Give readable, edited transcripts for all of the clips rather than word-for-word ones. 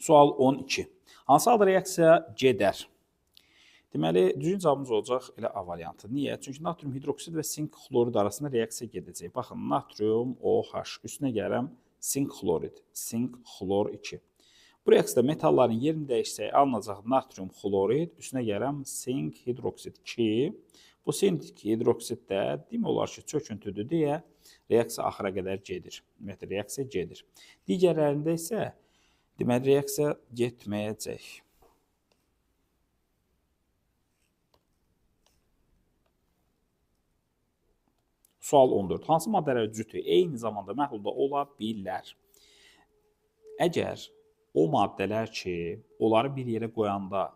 Sual 12. Hansı halda reaksiya gedər? Deməli, düzgün cavabımız olacaq elə A variantı. Niyə? Çünki natrium hidroksid və sink xlorid arasında reaksiya gedəcək. Baxın, natrium OH üstünə gələm sink xlorid, sink xlor 2. Bu reaksiyada metalların yerini dəyişsək, alınacaq natrium xlorid, üstünə gələm sink hidroksid 2. Bu sink hidroksid də demək olar ki, çöküntüdür deyə reaksiya axıra qədər gedir. Ümumiyyətlə, reaksiya gedir. Digərlərində isə deməli, reaksiya getməyəcək. Sual 14. Hansı maddələr cütü eyni zamanda məhlulda ola bilər? Əgər o maddələr ki, onları bir yerə qoyanda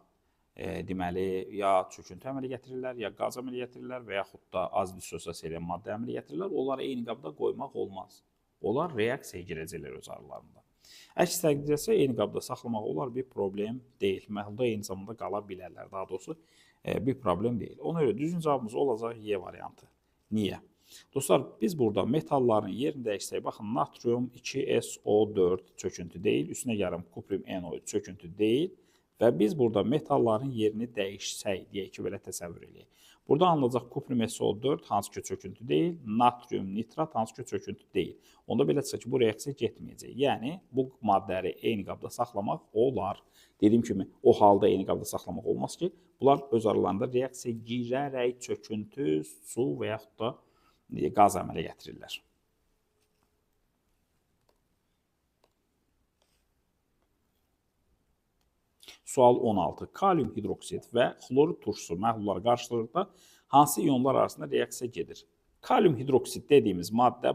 deməli, ya çöküntü əmələ gətirirlər, ya qaz əmələ gətirirlər və yaxud da az dissosiasiya edən maddə əmələ gətirirlər, onları eyni qabda qoymaq olmaz. Onlar reaksiyaya girəcəklər öz aralarında. Əks təqdirdə isə eyni qabda saxlamaq olar bir problem deyil. Məhlulda eyni zamanda qala bilərlər. Daha doğrusu bir problem deyil. Ona görə düzgün cavabımız olacaq Y variantı. Niyə? Dostlar, biz burada metalların yerini dəyişsək, baxın, natrium 2SO4 çöküntü deyil, üstünə gələm kuprim NO3 çöküntü deyil və biz burada metalların yerini dəyişsək, deyək ki, belə təsəvvür edək. Burada alınacaq kuprim SO4 hansı ki çöküntü deyil, natrium nitrat hansı ki çöküntü deyil. Onda belə çıxır ki, bu reaksiya getməyəcək. Yəni, bu maddələri eyni qabda saxlamaq olar. Dediyim kimi, o halda eyni qabda saxlamaq olmaz ki, bunlar öz aralarında reaksiya girərək çöküntü, su və yaxud da qaz əmələ gətirirlər. Sual 16. Kalium hidroksid və xlorid turşusu məhlulları qarşılaşdırdıqda hansı iyonlar arasında reaksiya gedir? Kalium hidroksid dediyimiz maddə,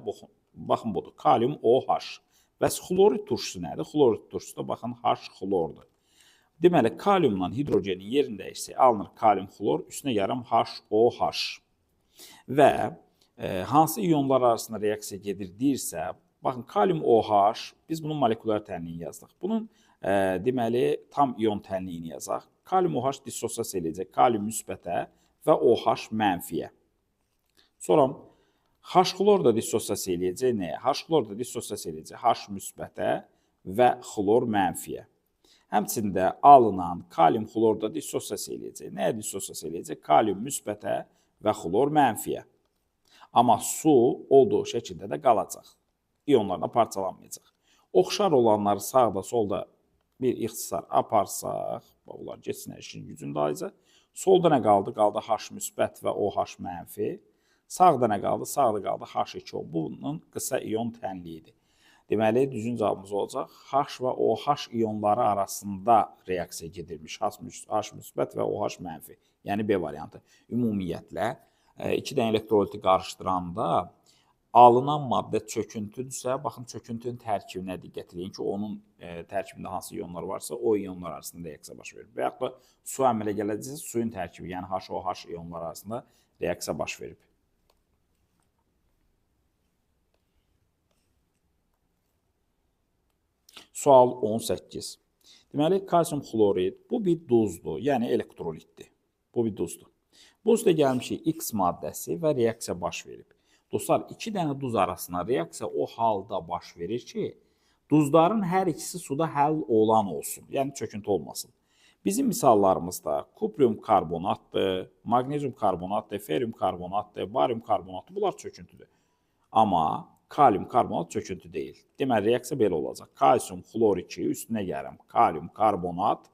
baxın budur, kalium OH. Və xlorid turşusu nədir? Xlorid turşusu da baxın H xlordur. Deməli, kaliumla hidrogenin yerində isə alınır kalium xlor, üstünə gələm HOH. Və hansı iyonlar arasında reaksiya gedir deyirsə, baxın, kalium OH, biz bunun molekulyar tənliyini yazdıq. Bunun deməli, tam iyon tənliyini yazaq. Kalium OH dissosiasiya edəcək kalium müsbətə və OH mənfiyə. Sonra H xlor da dissosiasiya edəcək nəyə? H xlor da dissosiasiya edəcək H müsbətə və xlor mənfiyə. Həmçində alınan kalium xlor da dissosiasiya edəcək. Nəyə dissosiasiya edəcək? Kalium müsbətə və xlor mənfiyə. Amma su olduğu şəkildə də qalacaq. İyonlarına parçalanmayacaq. Oxşar olanları sağda, solda bir ixtisar aparsaq, bunlar geçsin işin gücündə alicə. Solda nə qaldı? Qaldı H müsbət və OH mənfi. Sağda nə qaldı? Sağda qaldı H2O. Bunun qısa iyon tənliyidir. Deməli, düzgün cavabımız olacaq. H və OH iyonları arasında reaksiya gedirmiş. H müsbət və OH mənfi. Yəni B variantı. Ümumiyyətlə, iki dənə elektroliti qarışdıranda alınan maddə çöküntüdürsə, baxın, çöküntünün tərkibinə diqqət edin ki, onun tərkibində hansı iyonlar varsa, o iyonlar arasında reaksiya baş verir. Və yaxud da su əmələ gələcəksə, suyun tərkibi, yəni HOH iyonlar arasında reaksiya baş verib. Sual 18. Deməli, kalsium xlorid, bu bir duzdur, yəni elektrolitdir. Bu bir duzdur. Bu üstə gəlmişik X maddəsi və reaksiya baş verib. Dostlar, iki dənə duz arasında reaksiya o halda baş verir ki, duzların hər ikisi suda həll olan olsun, yəni çöküntü olmasın. Bizim misallarımızda kuprium karbonatdır, magnezium karbonatdır, ferium karbonatdır, barium karbonatdır, bunlar çöküntüdür. Amma kalium karbonat çöküntü deyil. Deməli, reaksiya belə olacaq. Kalsium xlor 2 üstünə gələm kalium karbonat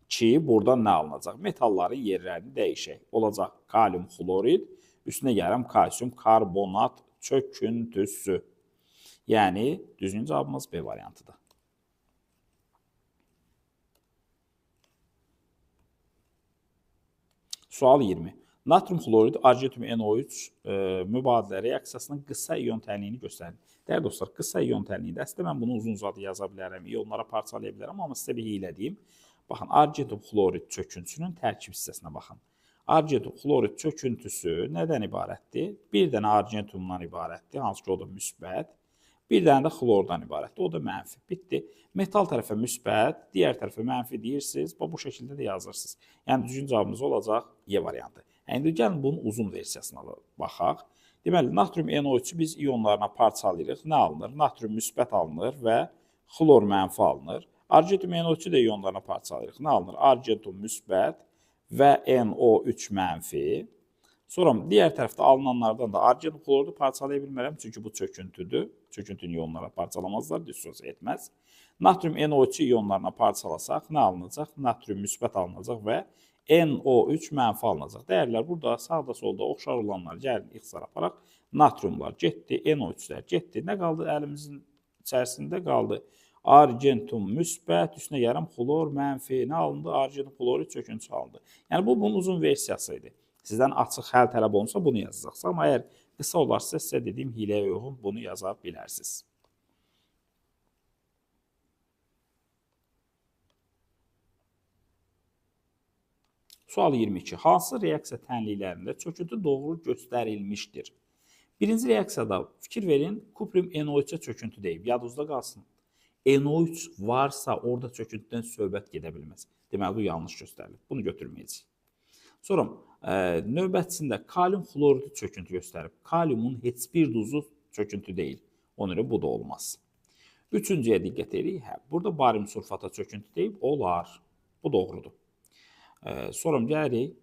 ki, buradan nə alınacaq? Metalların yerlərini dəyişək. Olacaq kalium xlorid, üstünə gələm kalsium karbonat çöküntüsü. Yəni, düzgün cavabımız B variantıdır. Sual 20. Natrium xlorid, argentium NO3 mübadilə reaksiyasının qısa iyon tənliyini göstərir. Dəyərli dostlar, qısa iyon tənliyində əslində mən bunu uzun-uzadı yaza bilərəm, iyonlara parçalaya bilərəm, amma sizə bir hiylə deyim. Baxın, argentium xlorid çöküntüsünün tərkib hissəsinə baxın. Argentium xlorid çöküntüsü nədən ibarətdir? Bir dənə argentiumdan ibarətdir, hansı ki o da müsbət. Bir dənə də xlordan ibarətdir, o da mənfi. Bitdi. Metal tərəfə müsbət, digər tərəfə mənfi deyirsiniz, bu şəkildə də yazırsınız. Yəni, düzgün cavabımız olacaq Y variantı. İndi gəlin bunun uzun versiyasına baxaq. Deməli, natrium NO3-ü biz iyonlarına parçalayırıq. Nə alınır? Natrium müsbət alınır və xlor mənfi alınır. Argentum NO3 də iyonlarına parçalayırıq. Nə alınır? Argentum müsbət və NO3 mənfi. Sonra digər tərəfdə alınanlardan da argentum xlordu parçalaya bilmərəm, çünki bu çöküntüdür. Çöküntünü iyonlara parçalamazlar, dissosiya etməz. Natrium NO3 iyonlarına parçalasaq nə alınacaq? Natrium müsbət alınacaq və NO3 mənfi alınacaq. Dəyərlər burada sağda solda oxşar olanlar gəlin ixtisar aparaq. Natriumlar getdi, NO3'lər getdi. Nə qaldı əlimizin içərisində qaldı? Argentum müsbət, üstünə yarım xlor mənfi. Nə alındı? Argentum xloru çöküntüsü alındı. Yəni bu bunun uzun versiyası idi. Sizdən açıq həll tələb olunsa bunu yazacaqsınız. Amma əgər qısa olarsa sizə dediyim hiləyə uyğun bunu yaza bilərsiniz. Sual 22. Hansı reaksiya tənliklərində çöküntü doğru göstərilmişdir? Birinci reaksiyada fikir verin, kuprim NO3-ə çöküntü deyib. Yadınızda qalsın. NO3 varsa orada çöküntüdən söhbət gedə bilməz. Deməli, bu yanlış göstərilir. Bunu götürməyəcəyik. Sonra növbətçisində kalium xloridu çöküntü göstərib. Kaliumun heç bir duzu çöküntü deyil. Ona görə bu da olmaz. Üçüncüyə diqqət edirik. Burada barium sulfata çöküntü deyib. Olar. Bu doğrudur. Sonra gəlirik.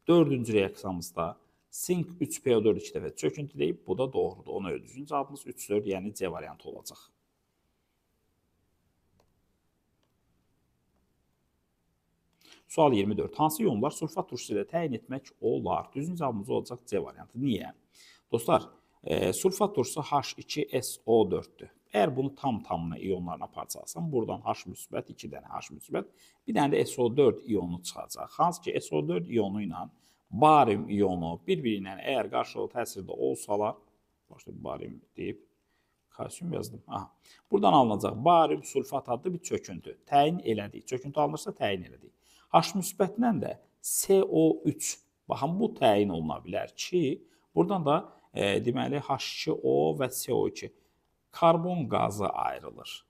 Dördüncü reaksiyamızda sink 3PO4 2 dəfə çöküntü deyib. Bu da doğrudur. Ona görə düzgün cavabımız 3-4, yəni C variantı olacaq. Sual 24. Hansı iyonlar sulfat turşusu ilə təyin etmək olar? Düzgün cavabımız olacaq C variantı. Niyə? Dostlar, sulfat turşusu H2SO4'dür. Əgər bunu tam-tamına iyonlarına parçalasam, buradan H müsbət, 2 dənə H müsbət, bir dənə də SO4 iyonu çıxacaq. Hansı ki, SO4 iyonu ilə barium iyonu bir-biri ilə əgər qarşılıqlı təsirdə olsalar, başda barium deyib, kalsiyum yazdım. Buradan alınacaq barium sulfat adlı bir çöküntü. Təyin elədik. Çöküntü alınırsa təyin elədik. H müsbətlə də CO3. Baxın, bu təyin oluna bilər ki, buradan da deməli H2O və CO2 karbon qazı ayrılır.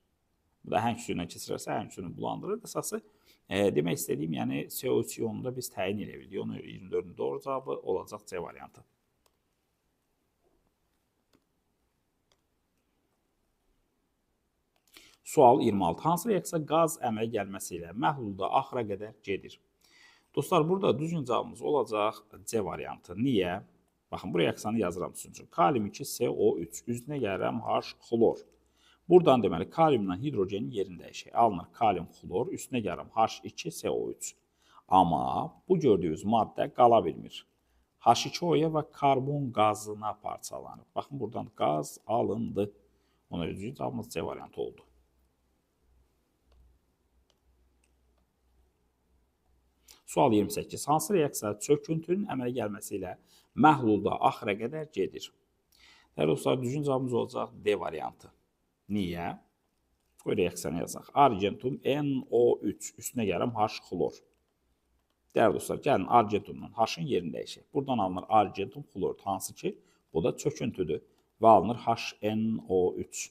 Bu da həm suyuna keçirərsə, həm suyunu bulandırır. Əsası demək istədiyim, yəni CO3 iyonunu da biz təyin elə bildik. Onun 24-ün doğru cavabı olacaq C variantı. Sual 26. Hansı reaksiya qaz əmələ gəlməsi ilə məhlulda axıra qədər gedir? Dostlar, burada düzgün cavabımız olacaq C variantı. Niyə? Baxın, bu reaksiyanı yazıram sizin üçün. Kalium 2CO3, üzünə gəlirəm H xlor. Buradan deməli kaliumla hidrogenin yerini dəyişək. Alınır kalium xlor, üstünə gəlirəm H2CO3. Amma bu gördüyünüz maddə qala bilmir. H2O-ya və karbon qazına parçalanır. Baxın, buradan qaz alındı. Ona düzgün cavabımız C variantı oldu. Sual 28. Hansı reaksiya çöküntünün əmələ gəlməsi ilə məhlulda axıra qədər gedir? Dəyərli dostlar, düzgün cavabımız olacaq D variantı. Niyə? Qoy reaksiyanı yazaq. Argentum NO3, üstünə gəlirəm H xlor. Dəyərli dostlar, gəlin argentumdan H-ın yerini dəyişək. Buradan alınır argentum xlor, hansı ki, bu da çöküntüdür və alınır HNO3.